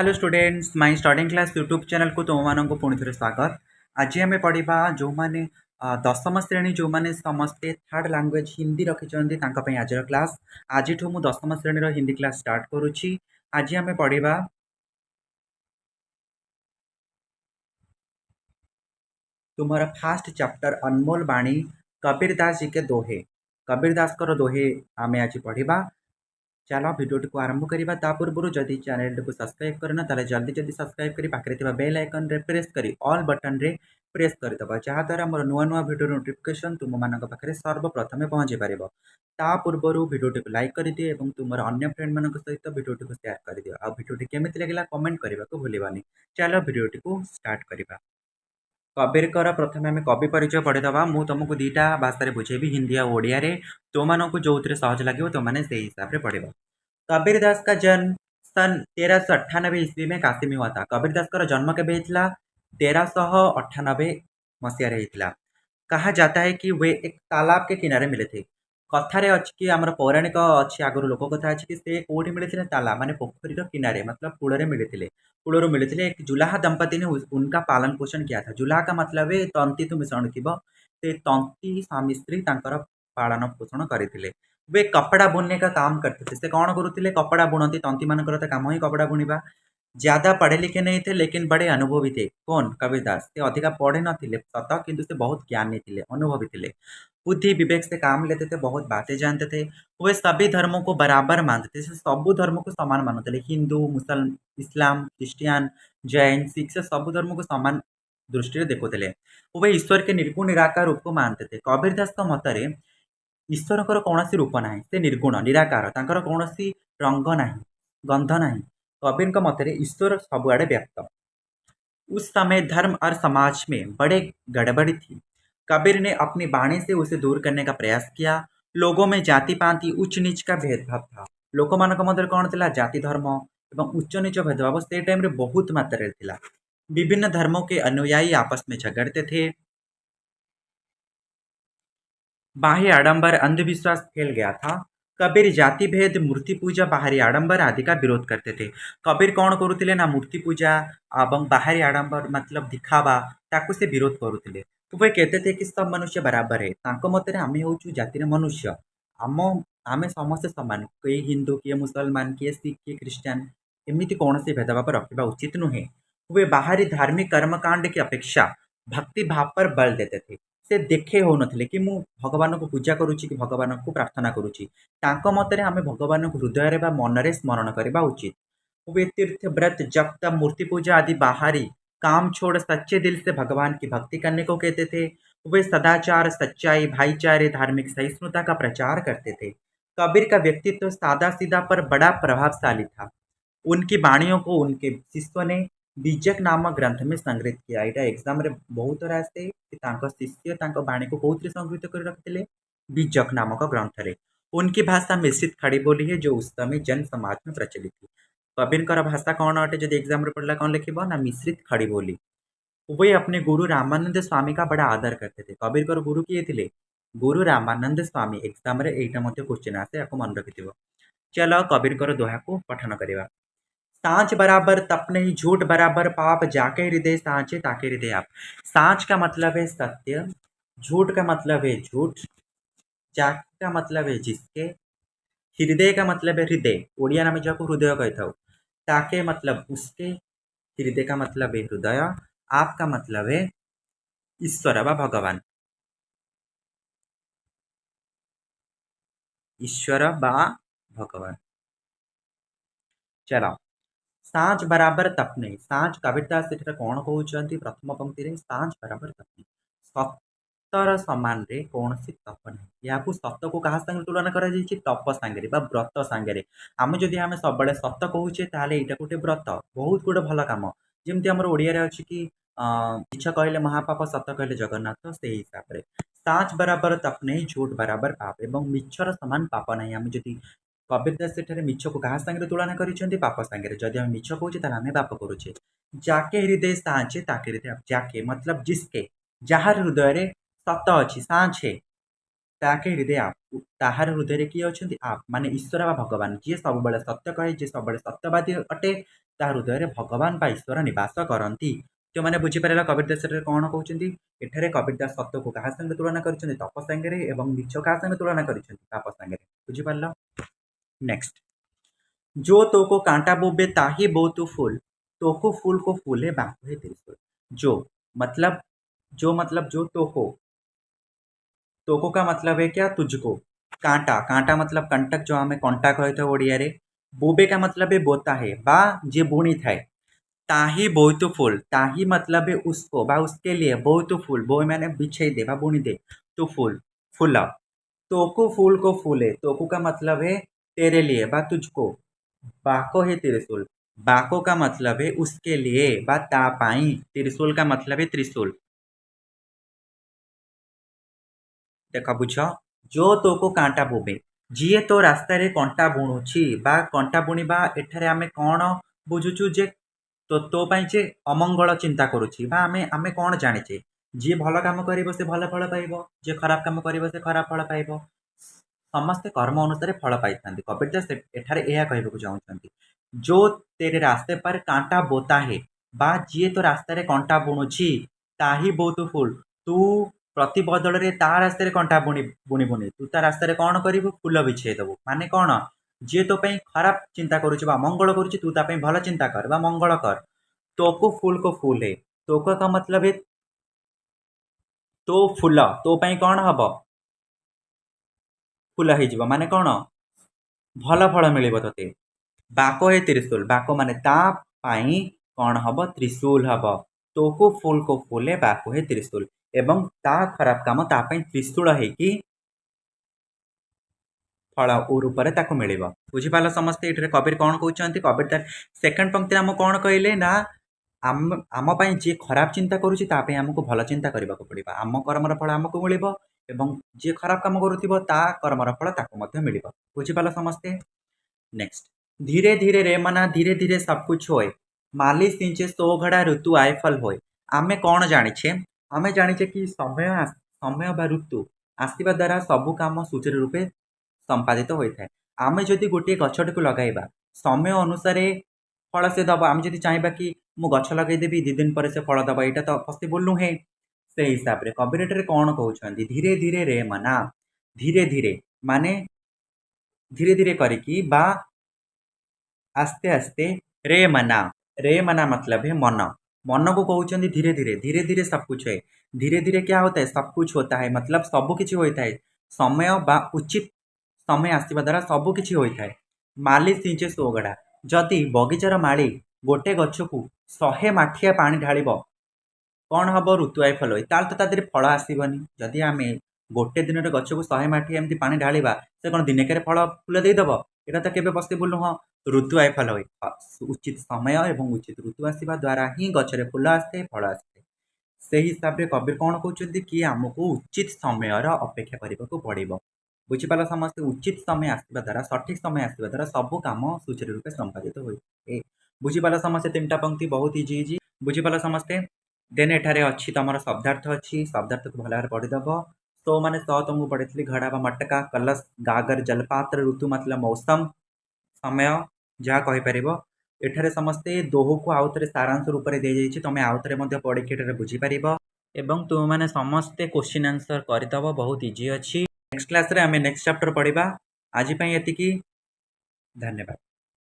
Hello students my studying class YouTube channel को तुम मानक पुणी थे स्वागत। आज आम पढ़ा जो मैंने दशम श्रेणी जो मैंने समस्ते थर्ड लैंग्वेज हिंदी रखिंट आज क्लास आज मुझे दशम श्रेणी हिंदी क्लास स्टार्ट करुच्ची। आज आम पढ़ा तुम्हारा फास्ट चैप्टर अनमोल बाणी कबीर दास जी के दोहे। कबीर दास दोहे आम आज पढ़ा। चलो भिडियो को आरंभ करवा ता पूर्व जदि चैनल को सब्सक्राइब करना ताले जल्दी जल्दी सब्सक्राइब करी पाखरे थिबा बेल आइकन रे प्रेस करी ऑल बटन रे प्रेस करदबा जहाँ द्वारा मोर नुआ नुआ वीडियो नोटिफिकेशन तुम मानक पाखरे सर्वप्रथमे पहुँची पारिबो। ता पूर्व वीडियो को लाइक कर दिए और तुम अन्य फ्रेंड मान सहित वीडियो को शेयर कर दियो। आ वीडियो केमिति लगिला कमेंट करने को भूलबानी। चलो वीडियो को स्टार्ट करवा। कबीर प्रथम आम कवि परिचय पढ़ीदवा। मुझे तुमको दुईटा भाषा बुझेबी हिंदी और ओडिया रे। तो मानक जो सहज लगे तुमने से हिसाब से पढ़। कबीर दास का जन्म सन 1398 ईस्वी में काशी में हुआ था। कबीर दास का जन्म केबे होता? 1398 मसीह होता। कहा जाता है कि वे एक तालाब के किनारे मिले थे। कथारे अच्छी कि आम पौराणिक अच्छी आगुरी लोक कथा अच्छी कि से कौटी मिले तालाब माने पोखरी किनारे मतलब कूल मिले कूलर मिले। एक जुलाहा दंपति ने उनका पालन पोषण किया था। जुलाहा का मतलब है तंती तुम शुणुव से तंती स्वामी स्त्री पालन पोषण करते। वे कपड़ा बुनने का काम करते थे। से कौन करुले? कपड़ा बुणती। तंती मान काम ही कपड़ा बुणवा। ज्यादा पढ़े लिखे नहीं थे लेकिन बड़े अनुभवी थे। कौन? कबीर दास। से अधिका पढ़े नथिले सत किंतु से बहुत ज्ञानी थे, अनुभवी थे। बुद्धि विवेक से काम लेते थे, बहुत बातें जानते थे। वे सभी धर्मों को बराबर मानते थे। सब धर्म को समान मानते थे। हिंदू, मुसलमान, इस्लाम, क्रिश्चियन, जैन, सिख से सब धर्म को समान दृष्टि देखुले। वे ईश्वर के निर्गुण निराकार रूप को मानते थे। कबीर दास मतरे ईश्वर कौन रूप ना से निर्गुण निराकार कौन रंग ना गंध ना। कबीर मतरे ईश्वर सबुआड़े व्याप्त। उस समय धर्म और समाज में बड़े गड़बड़ी थी। कबीर ने अपनी वाणी से उसे दूर करने का प्रयास किया। लोगों में जाति पाति उच्च नीच का भेदभाव था। लोक मान मध्य कौन था? जाति धर्म एवं उच्च नीच भेदभाव से टाइम बहुत मात्रा था। विभिन्न धर्मों के अनुयायी आपस में झगड़ते थे। बाह्य आडंबर अंधविश्वास फैल गया था। कबीर जाति भेद, मूर्ति पूजा, बाहरी आडंबर आदि का विरोध करते थे। कबीर कौन करुले ना मूर्ति पूजा और बाहरी आडंबर मतलब दिखावा ताकू से विरोध करुले। तो वे कहते थे कि सब मनुष्य बराबर है। तांको मतरे आमे होचु जातिर मनुष्य। आम आमे समस्त समान। किए हिंदू, किए मुसलमान, किए सिख, किए क्रिश्चियन एमती कौन से भेदभाव रखा उचित नुहे। वे बाहरी धार्मिक कर्मकांड की अपेक्षा भक्ति भाव पर बल देते थे। से देखे हो नथिले कि मु भगवान को पूजा करुच्ची कि भगवान को प्रार्थना करुच्ची। तांको मतरे आमे भगवान को हृदय बा मनरे स्मरण करबा उचित। वे तीर्थ व्रत जप तप मूर्ति पूजा आदि बाहरी काम छोड़ सच्चे दिल से भगवान की भक्ति करने को कहते थे। वे सदाचार, सच्चाई, भाईचारे, धार्मिक सहिष्णुता का प्रचार करते थे। कबीर का व्यक्तित्व सादा सीधा पर बड़ा प्रभावशाली था। उनकी वाणियों को उनके शिष्यों ने बीजक नामक ग्रंथ में संग्रहित किया। यहाँ एग्जाम रे बहुत आसे कि तांको शिष्य तांको वाणी को कौन संग्रहित कर रखते? बीजक नामक ग्रंथ रे। उनकी भाषा मिश्रित खड़ी बोली है जो उस समय जन समाज में प्रचलित थी। कबीर भाषा कौन अटे? जो एग्जाम रे पढ़ला कौन लिखिबो ना मिश्रित खड़ी बोली। वे अपने गुरु रामानंद स्वामी का बड़ा आदर करते थे। कबीर गुरु किए थे? गुरु रामानंद स्वामी। एग्जाम रे एटा मते क्वेश्चन आसे आपको मन रखिथिबो। चलो कबीर दोहा को पठन करवा। सांच बराबर तप नहीं, झूठ बराबर पाप, जाके हृदय सांचे ताके हृदय आप। सांच का मतलब है सत्य, झूठ का मतलब है झूठ, जाके का मतलब है जिसके, हृदय का मतलब है हृदय ओडिया नाम जाको हृदय कहता हूँ। ताके मतलब उसके, हृदय का मतलब है हृदय, आपका मतलब है ईश्वर व भगवान। ईश्वर व भगवान। चलो सांच बराबर तप नहीं। सांच कबीरदास कौन कहते? प्रथम पंक्ति रे सांच बराबर तप नहीं। सतर समान रे कौन सी तप नहीं। यहाँ सत को क्या संगे तुलना कर तप सांगे व्रत सांगे। आम जदि आम सब सत कहे ताल यहाँ गोटे व्रत बहुत गोटे भल कम। जमी आम ओडिया अच्छी कि मिछ कहले महापाप, सत कहले जगन्नाथ। से हिसाब से सांच बराबर तप नहीं, झूठ बराबर पाप एवं मिछर समान पाप नहीं। आम जदि कबीर दास मिछ को क्या संगे तुलना कर पाप सांगे। जदि आम मिछ कहे आम पाप करुचे। जाके हृदय सांचे ताके हृदय। जाके मतलब जिसके, जार हृदय रे सत अच्छी सांच है ताके हृदय आप ताहार हृदय किए अच्छे आप माने ईश्वर बा भगवान जी सब बड़े सत्य कहे जी सब बड़े सत्यवादी अटे ता हृदय भगवान बा ईश्वर निवास करती जो मैंने बुझीपारे कबीर दास कौन कहते एठारे कबीर दास सत्य को क्या संगे तुलना कर तप सांगे और मिछ क्या संगे तुलना कर पाप सांगे बुझीपार। नेक्स्ट जो तो को कांटा बोबे ताही बहुत फूल तो को फूल को फूले बापू है त्रिशूल। जो मतलब जो तो को का मतलब है क्या तुझको। कांटा कांटा मतलब कंटक जो हमें कंटा कहते ओडिया रे। बोबे का मतलब है बोता है बा जे बुणी थाए। ताही बहुत फूल ताही मतलब है उसको बा उसके लिए बहुत फूल बो मैंने बिछे दे बा बुणी दे तो फूल फूला। तोको फूल को फूले तोको का मतलब है तेरे लिए बा तुझको। बाको है त्रिशूल बाको का मतलब है उसके लिए बा ता पाई। त्रिशूल का मतलब है त्रिशूल। देखा बुझ जो तो को कांटा बोबे जीए तो रास्ता रे कंटा बुणुछि बा कंटा बुणीबा एठारे आमे कौन बुझुछु जे तो पाई जे अमंगल चिंता करुछि बा आमे आमे कौन जानिचे जी भल काम करिवो से भल फल पाइबो जे खराब काम करिवो से खराब फल पाइबो। समस्ते कर्म अनुसार फल पाइथांती। कबीर दास एठारे एहा कहबाकू चाहुछंती जो तेरे रास्ते पर कांटा बोता है बा जीए तो रास्ता रे कंटा बुणुछि ताही बहुत फूल तू प्रति बदल ता रास्ते कंटा बुणी बुणी बुणी तू ता रास्ते कौन करू फूल बिछे देबू माने कौन जी तो खराब चिंता करुच्ची मंगल करुच्ची तू ता भल चिंता कर बा मंगल कर। तोको फूल को फूल है तोको का मतलब है तो फूल तो कौन हम फूल हो माने कौन भल फल मिल ते। बाको है त्रिशूल बाको माने ता पाई कौन हम त्रिशूल हम। तोको फूल को फूले बाको है त्रिशूल एवं ता खराब काम तापाई त्रिशूल है फल रूप से मिल बुझीपाल समस्ते ये कबीर कौन कहते कबीर सेकेंड पंक्ति आम कौन कहले ना आम आम जी खराब चिंता करुँचे आमको भल चिंता करने को पड़ा आम कर्मर फल आमको मिल जी खराब कम करुवा कर्मर फल ताक मिल बुझीपाल समस्ते। नेक्स्ट धीरे धीरे रे मना धीरे धीरे सब कुछ होए माली सिंचे सो घड़ा ऋतु आयफल होए। आमे कौन जानिछे आमे जानिछे कि समय बा ऋतु आसवा द्वारा सबू काम सुचारू रूपे संपादित होता है। आमे जदि गोटे गछटी को लगाइबा समय अनुसार फल से दब आम जदि चाहिए कि मु गछ लगेदेवी 2 दिन पर से फल दब यहाँ तो पॉसिबल नुहे से हिसाब से कबीर एठारे कौन कहते धीरे धीरे रे मना धीरे धीरे माने धीरे धीरे करिकी बा आस्ते आस्ते रे मना मतलब है मन मन को कहते धीरे धीरे धीरे धीरे सब कुछ है। धीरे धीरे क्या होता है सब कुछ होता है मतलब सब किसी होता है समय बा उचित समय आसवा द्वारा सब किसी होता है। माली सिंचे सोगड़ा जदि बगीचार माली गोटे गछ को 100 माठिया पानी ढाल कौन हम ऋतु आई फल ताल तो तादेह फल आसबनी जदि आम गोटे दिन गछ को 100 माठिया एमती पानी ढाला से कौन दिनक फल फूल देदेव यहाँ तो केवे पसिबल नुह ऋतु आई फल उचित समय और उचित ऋतु आसवा द्वारा ही गचरे फूल आसते फल आसते से हिसाब से कबीर कौन कहते कि आमको उचित समय अपेक्षा करने को पड़ो बुझीपाल समस्ते उचित समय आसवा द्वारा सठिक समय आसवा द्वारा सब कम सुचारू रूपे संपादित हुए बुझीपाल समस्ते 3टा पंक्ति बहुत इजी इजी बुझीपाल समस्ते। देन एठारे अच्छी तुम शब्दार्थ अच्छी शब्दार्थ को भल भाव पढ़ीदेव तो मैंने तुमको पढ़ी घड़ा व मटका कलश गागर जलपात्र ऋतु मतलब मौसम समय जहाँ कहीपर एठारे समस्ते दोह को आउ थे सारांश रूप से दी जाइए तुम आउ थे पढ़ी एठारे बुझीपार एवं तुम मैंने समस्ते क्वेश्चन आंसर करदेव बहुत इजी अच्छी। नेक्स्ट क्लास रे आम नेक्स्ट चैप्टर पढ़ा आज ये धन्यवाद।